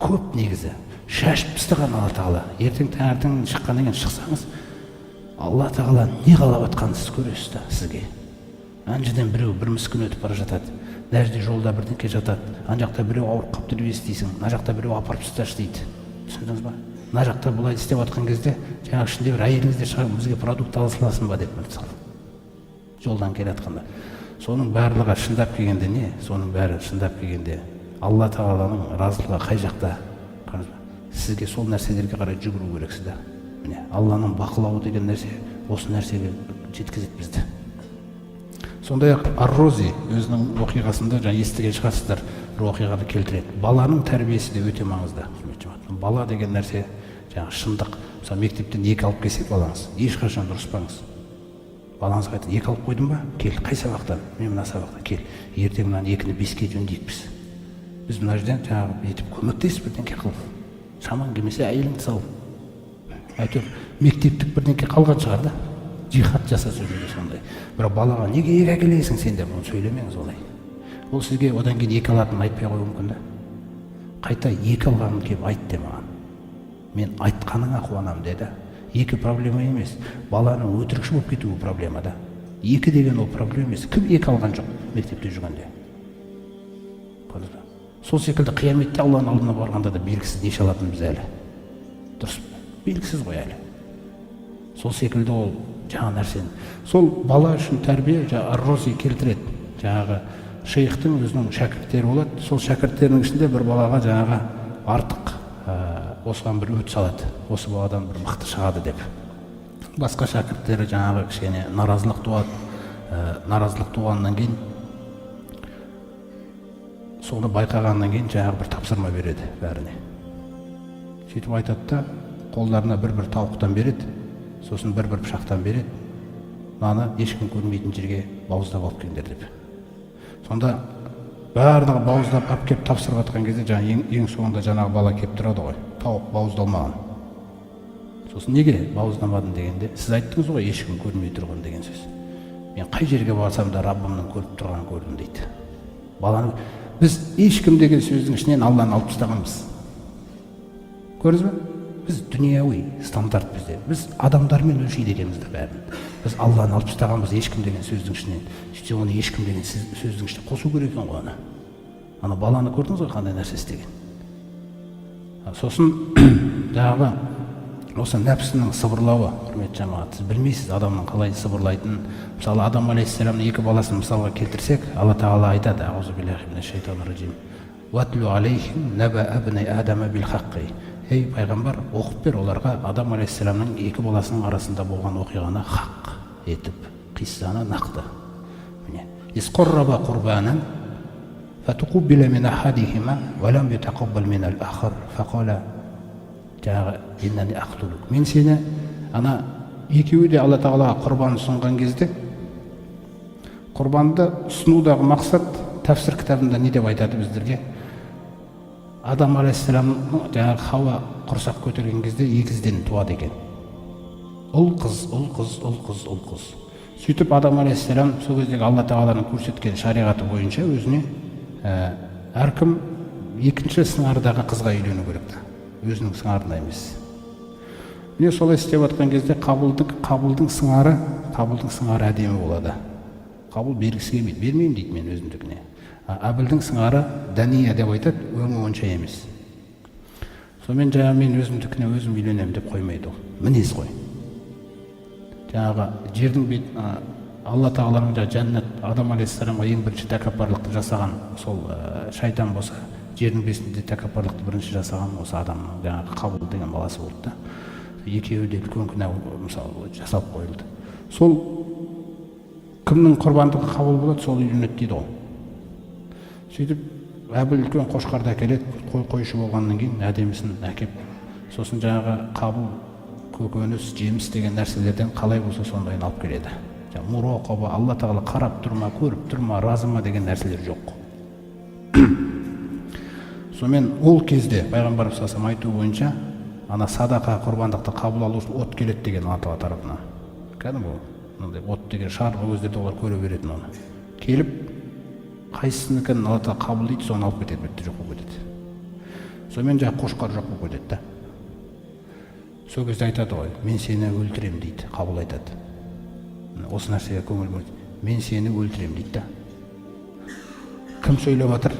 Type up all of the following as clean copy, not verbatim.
көп негізі. Шашып тастаған Алла Тағала. Ертең таңертең шыққаннан кейін шықсаңыз, Алла Тағала не қалап жатқанын сіз көресіз да сізге. Ана жерден біреу бір мүскін өтіп бара жатады. Мына жерде жолда бірдеңке жатады. Ана жақта біреу ауырып қалыпты деп естисің. Мына жақта біреу апарып тасташы дейді. Түсіндіңіз ба? Мына жақта бұлай істеп жатқан кезде жаңағы ішінде бір әйеліңіз де шығарып бізге продукт ала саласың ба деп мысалы. Жолдан келе жатқанда. Соның барлығы шындап келгенде не? Соның бәрі шындап келгенде Алла Тағаланың разылығы қай жақта? Сізге сол нәрселерге қарай жүгіру керексіз да. Міне, Алланың бақылауы деген нәрсе осы нәрсеге жеткізеді бізді. Сондай-ақ Ар-Рози өзінің оқиғасында жаңа естіген шығарсыздар, бір оқиғаны келтіреді. Баланың тәрбиесі де өте маңызды. Бала деген нәрсе жаңа шындық. Мысалы мектептен 2 алып келсе балаңыз, ешқашан ұрыспаңыз. Балаңызға айтады, 2 алып қойдың ба? Кел, қай сабақтан? Мен мына сабақтан. Кел, ертең мынаны 2-ні 5-ке жөндейікпіз. Біз мына жерден жаңағы етіп көмектесіп бірдеңке қылып. Шаман келмесе әйеліңді сал. Әйтеуір мектептік бірдеңке қалған шығар да. Жихад жаса сөйлейді сондай. Бірақ балаға неге 2 әкелесің сендер, оны сөйлемеңіз олай. Ол сізге одан кейін 2 алатынын айтпай қою мүмкін да. Қайта 2 алғанын келіп айт де маған. Мен айтқаныңа қуанам деді. 2 проблема емес. Баланың өтірікші болып кетуі проблема да. 2 деген ол проблема емес. Кім 2 алған жоқ мектепте жүргенде? Сол секілді қияметте Алланың алдына барғанда да белгісіз неше алатынын біз әлі. Дұрыс, белгісіз ғой әлі. Сол секілді ол жаңа нәрсені. Сол бала үшін тәрбие Ар-Рози келтіреді. Жаңағы шейхтің өзінің шәкірттері болады. Сол шәкірттерінің ішінде бір балаға жаңағы артық осыған бір өт салады. Осы баладан бір мықты шығады деп. Басқа шәкірттері жаңағы кішкене наразылық туады. Наразылық туғаннан кейін соны байқағаннан кейін жаңағы бір тапсырма береді бәріне. Сөйтіп айтады да, қолдарына бір-бір тауықтан береді, сосын бір-бір пышақтан береді. Мынаны ешкім көрмейтін жерге бауыздап алып келіңдер деп. Сонда барлығы бауыздап алып келіп тапсырып жатқан кезде жаңа ең соңында жаңағы бала келіп тұрады ғой. Тауық бауыздалмаған. Сосын неге бауыздамадың дегенде, сіз айттыңыз ғой ешкім көрмей тұрған деген сөз. Мен қай жерге барсам да Раббымның көріп тұрғанын көрдім дейді. Баланы біз ешкім деген сөздің ішінен Алланы алып тастағанбыз. Көрдіңіз бе? Біз дүнияуи стандарт бізде. Біз адамдармен өлшейді екенбіз де бәрін. Біз Алланы алып тастағанбыз ешкім деген сөздің ішінен. Сөйтсе оны ешкім деген сөздің ішіне қосу керек екен ғой ана. Ана баланы көрдіңіз ғой қандай нәрсе істеген. Сосын жаңағы осы нәпсінің сыбырлауы, құрметті жамағат, сіз білмейсіз адамның қалай сыбырлайтынын. Мысалы Адам алейхиссаламның 2 баласын мысалға келтірсек, Алла Тағала айтады: "Аузу биллахи минаш шайтанир раджим. Ватлу алейхим наба абнай адама бил хаққи." Ей пайғамбар, оқып бер оларға Адам алейхиссаламның 2 баласының арасында болған оқиғаны хақ етіп, қиссаны нақты. Міне, "Исқарраба қурбанан фатуқуббила мин ахадихима ва лам ютақаббал мин ал-ахар фақала жаңағы иннани ақтулук." Мен сені ана екеуі де Алла Тағалаға құрбан ұсынған кезде, құрбанды ұсынудағы мақсат тәфсір кітабында не деп айтады біздерге? Адам алейхиссаламның жаңағы Хауа құрсақ көтерген кезде 2-ден туады екен. Ұл қыз, ұл қыз, ұл қыз, ұл қыз. Сөйтіп Адам алейхиссалам сол кездегі Алла Тағаланың көрсеткен шариғаты бойынша өзіне әркім 2-ші сыңардағы қызға үйлену керек та. Өзінің сыңарына емес. Міне солай істеп жатқан кезде қабылдың сыңары әдемі болады. Қабыл бергісі келмейді, бермеймін дейді мен өзімдікіне. Әбілдің сыңары дәния деп айтады, өңі онша емес. Сонымен жаңағы мен өзімдікіне өзім үйленемін деп қоймайды ол. Мінез ғой. Жаңағы жердің бет Алла Тағаланың жәннат Адам алейхиссаламға ең бірінші тәкаппарлықты жасаған сол шайтан болса, жердің бетінде тәкаппарлықты бірінші жасаған осы адамның жаңағы Қабыл деген баласы болды да. Екеуі де үлкен күнә мысалы жасалып қойылды. Сол кімнің құрбандығы қабыл болады, сол үйленеді дейді ғой. Сөйтіп Әбіл үлкен қошқарды әкеледі, қойшы болғаннан кейін әдемісін әкеп, сосын жаңағы Қабыл көкөніс, жеміс деген нәрселерден қалай болса сондайын алып келеді. Муроқаба, Алла Тағала қарап тұрма, көріп тұрма, разыма деген нәрселер жоқ. Сонымен ол кезде пайғамбар салам айтуы бойынша ана садақа құрбандықты қабыл алу үшін от келеді деген Алла Тағала тарапынан. Кәдімгі мынандай от деген шар ол кездерде олар көре беретін оны. Келіп қайсыныкін Алла Тағала қабыл дейді, соны алып кетеді, бітті жоқ болып кетеді. сонымен жаңағы қошқар жоқ болып кетеді да. Сол кезде айтады ғой, мен сені өлтірем дейді, қабыл айтады. Осы нәрсеге көңіл бөлді. Мен сені өлтірем дейді да. Кім сөйлеп жатыр?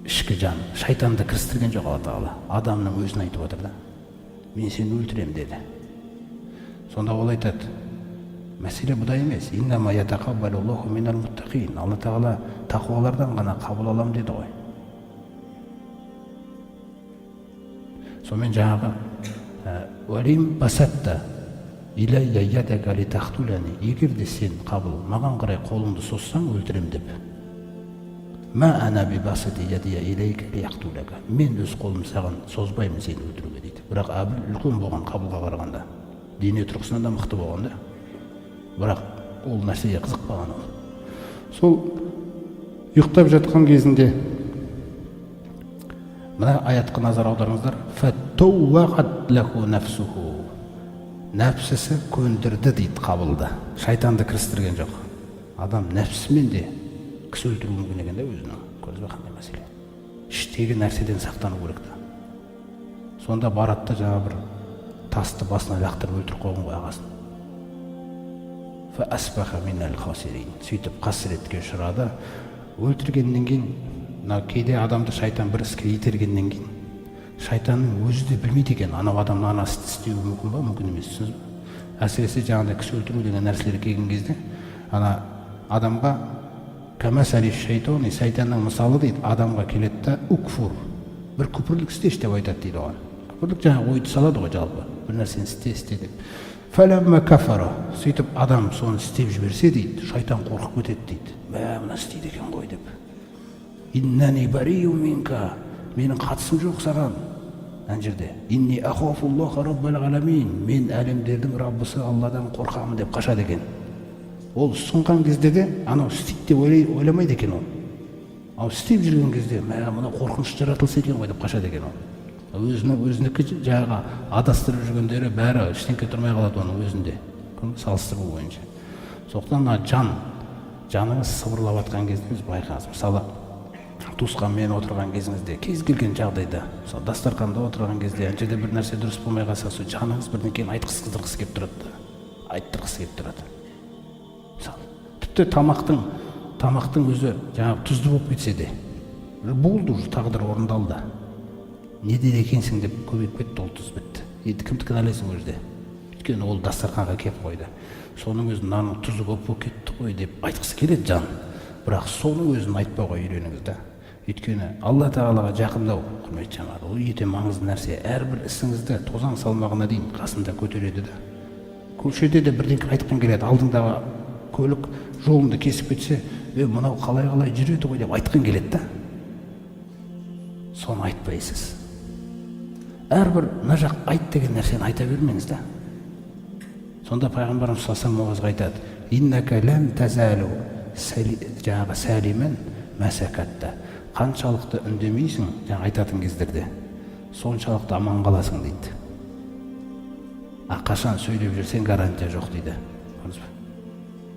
Ішкі жан, шайтанды кірістірген жоқ Алла Тағала. Адамның өзін айтып отыр да. Мен сені өлтірем деді. Сонда ол айтады, мәселе бұда емес. Иннама ятақаббалуллаху минал муттақин. Алла Тағала тақуалардан ғана қабыл алам деді ғой. Сонымен жаңағы уалим басатта иляйя ядага литахтулани. Егер де сен қабыл маған қарай қолыңды соссаң өлтірем деп. Ма ана бибасати ядия илейка лияқтулака. Мен өз қолым саған созбаймын сені өлтіруге дейді. Бірақ Әбіл үлкен болған Қабылға қарағанда. Дене тұрғысынан да мықты болған да. Бірақ ол нәрсеге қызықпаған ол. Сол ұйықтап жатқан кезінде мына аятқа назар аударыңыздар. Фаттауғат лаху нафсуху. Нәпсісі көндірді дейді Қабылды. Шайтанды кірістірген жоқ. Адам нәпсімен де кісі өлтіру мүмкін екен да өзінің. Көрдіңіз бе қандай мәселе? Іштегі нәрседен сақтану керек та. Сонда барады да жаңа бір тасты басына лақтырып өлтіріп қойған ғой ағасын. Фа асбаха минал хасирин. Сөйтіп қасіретке ұшырады. Өлтіргеннен кейін, кейде адамды шайтан бір іске itергеннен кейін, шайтанның өзі де білмейді екен, анау адамның ана істі істеуі мүмкін ба, мүмкін емес, түсінесіз бе? Әсіресе жаңағыдай кісі өлтіру деген нәрселер келген кезде, ана адамға кәмәсәли шайтони, шайтанның мысалы дейді, адамға келеді да укфур, бір күпірлік істеші деп айтады дейді оған. Күпірлік жаңағы ойды салады ғой жалпы, бір нәрсені істе деп. Фәләммә кафара, сөйтіп адам соны істеп жіберсе дейді, шайтан қорқып кетеді дейді. Мына істейді екен ғой деп. Иннани барию минка, менің қатысым жоқ саған. Ана жерде инни ахафуллаха раббал аламин, мен әлемдердің Раббысы Алладан қорқамын деп қашады екен. Ол сұнған кезде де анау істейді деп ойламайды екен ол. Ал істеп жүрген кезде мына қорқыныш жаратылса екен ғой деп қашады екен ол. Өзінікі жаңағы адастырып жүргендері бәрі ештеңке тұрмай қалады оның өзінде. Салыстыру бойынша. Сондықтан жаныңыз сыбырлап жатқан кезде біз байқаңыз. Мысалы туысқанмен отырған кезіңізде, кез келген жағдайда, мысалы дастарханда отырған кезде, ана жерде бір нәрсе дұрыс болмай қалса, сол жаныңыз бірдеңкені айтқысы келіп тұрады. Айттырғысы келіп тұрады. Мысалы, тіпті тамақтың өзі жаңағы тұзды болып кетсе де, болды уже тағдыр орындалды. Не дер екенсің деп көбейіп кетті, ол тұз бітті. Енді кімді кінәлайсың ол жерде? Өйткені ол дастарханға келіп қойды. Соның өзі мынаның тұзы көп болып кетті ғой деп айтқысы келеді жан. Бірақ соның өзін айтпауға үйреніңіз да. Өйткені Алла Тағалаға жақындау, құрметті жандар, ол өте маңызды нәрсе. Әрбір ісіңізді тозаң салмағына дейін қасында көтереді да. Көшеде де бірдеңе айтқан келеді, алдыңдағы көлік жолыңды кесіп кетсе, мынау қалай жүреді ғой деп айтқан келеді да. Соны айтпайсыз. Әрбір мына жақ айт деген нәрсені айта бермеңіз да. Сонда пайғамбарымыз саллаллаху алейхи айтады: иннака лан тазалу жаңағы сәлимен мәсәкатта. Қаншалықты үндемейсің, жаңа айтатын кездерде, соншалықты аман қаласың дейді. Қашан сөйлеп жүрсең гарантия жоқ дейді.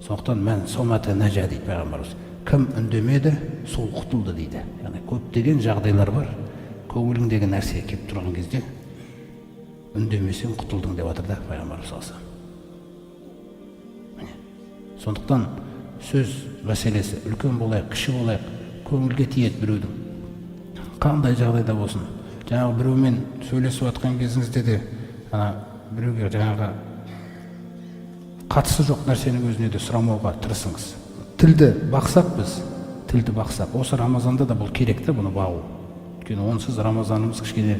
Сондықтан мен сомата нәжа дейді пайғамбарымыз. Кім үндемеді, сол құтылды дейді. Яғни көптеген жағдайлар бар. Көңіліңдегі нәрсе келіп тұрған кезде үндемесең құтылдың деп жатыр да пайғамбарымыз салса. Сондықтан сөз мәселесі үлкен болайық, кіші болайық, көңілге тиеді біреудің. Қандай жағдайда болсын. Жаңағы біреумен сөйлесіп жатқан кезіңізде де біреуге жаңағы қатысы жоқ нәрсенің өзіне де сұрамауға тырысыңыз. Тілді бақсақ біз, осы Рамазанда да бұл керек та, бұны бағу. Өйткені онсыз Рамазанымыз кішкене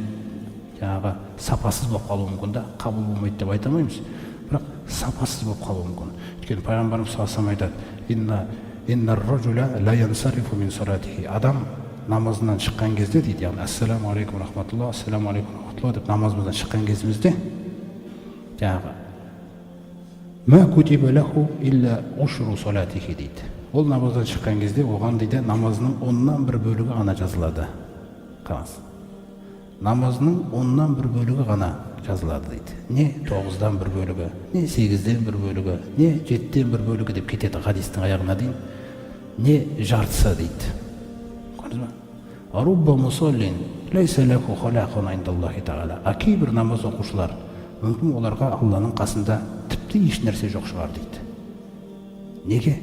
жаңағы сапасыз болып қалуы мүмкін да, қабыл болмайды деп айта алмаймыз. Бірақ сапасыз болып қалуы мүмкін. Өйткені пайғамбарымыз саллаллаху алейхи айтады: иннар ражуля ла янсарифу мин салатихи. Адам намазынан шыққан кезде дейді, яғни ассаламу алейкум рахматулла, ассаламу алейкум рахматулла деп намазымыздан шыққан кезімізде жаңағы ма кутиба лаху илля ушру салатихи дейді. Ол намаздан шыққан кезде оған дейді намазының 1/10 бөлігі ғана жазылады. Қараңыз. Намазының 1/10 бөлігі ғана жазылады дейді. Не 9/1 бөлігі, не 8/1 бөлігі, не 7/1 бөлігі деп кетеді хадистің аяғына дейін. Не жартысы дейді. Көрдіңіз бе? рубба мусаллин лейса лаху халақун индаллахи тағала. Кейбір намаз оқушылар, мүмкін оларға Алланың қасында тіпті еш нәрсе жоқ шығар дейді. Неге?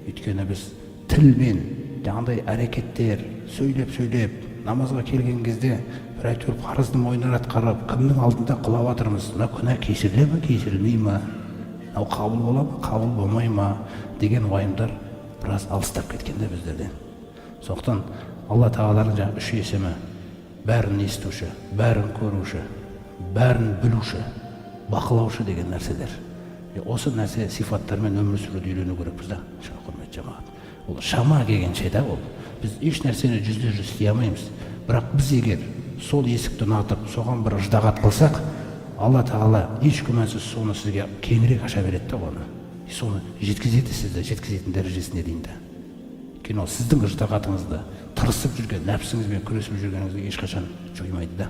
Өйткені біз тілмен, жаңағыдай әрекеттер, сөйлеп намазға келген кезде бір әйтеуір парызды мойнына атқарып, кімнің алдында құлап жатырмыз? Мына күнә кешіріле ме, кешірілмей ме? Мынау қабыл бола ма, қабыл болмай ма деген уайымдар біраз алыстап кеткенде біздерден. Сондықтан Алла тағаланың жаңағы үш есімі: бәрін естуші, бәрін көруші, бәрін білуші, бақылаушы деген нәрселер. Осы нәрсе сифаттармен өмір сүруді үйрену керекпіз да, құрметті жамағат. Ол шама келгенше да, ол біз еш нәрсені жүзде-жүз істей алмаймыз. Бірақ біз егер сол есікті ұнатып, соған бір ыждағат қылсақ, Алла тағала еш күмәнсіз соны сізге кеңірек аша береді да, оны. Соны жеткізеді сізді, жеткізетін дәрежесіне дейін де. Өйткені ол сіздің ыждағатыңызды, тырысып жүрген, нәпсіңізбен күресіп жүргеніңізді ешқашан жоймайды да.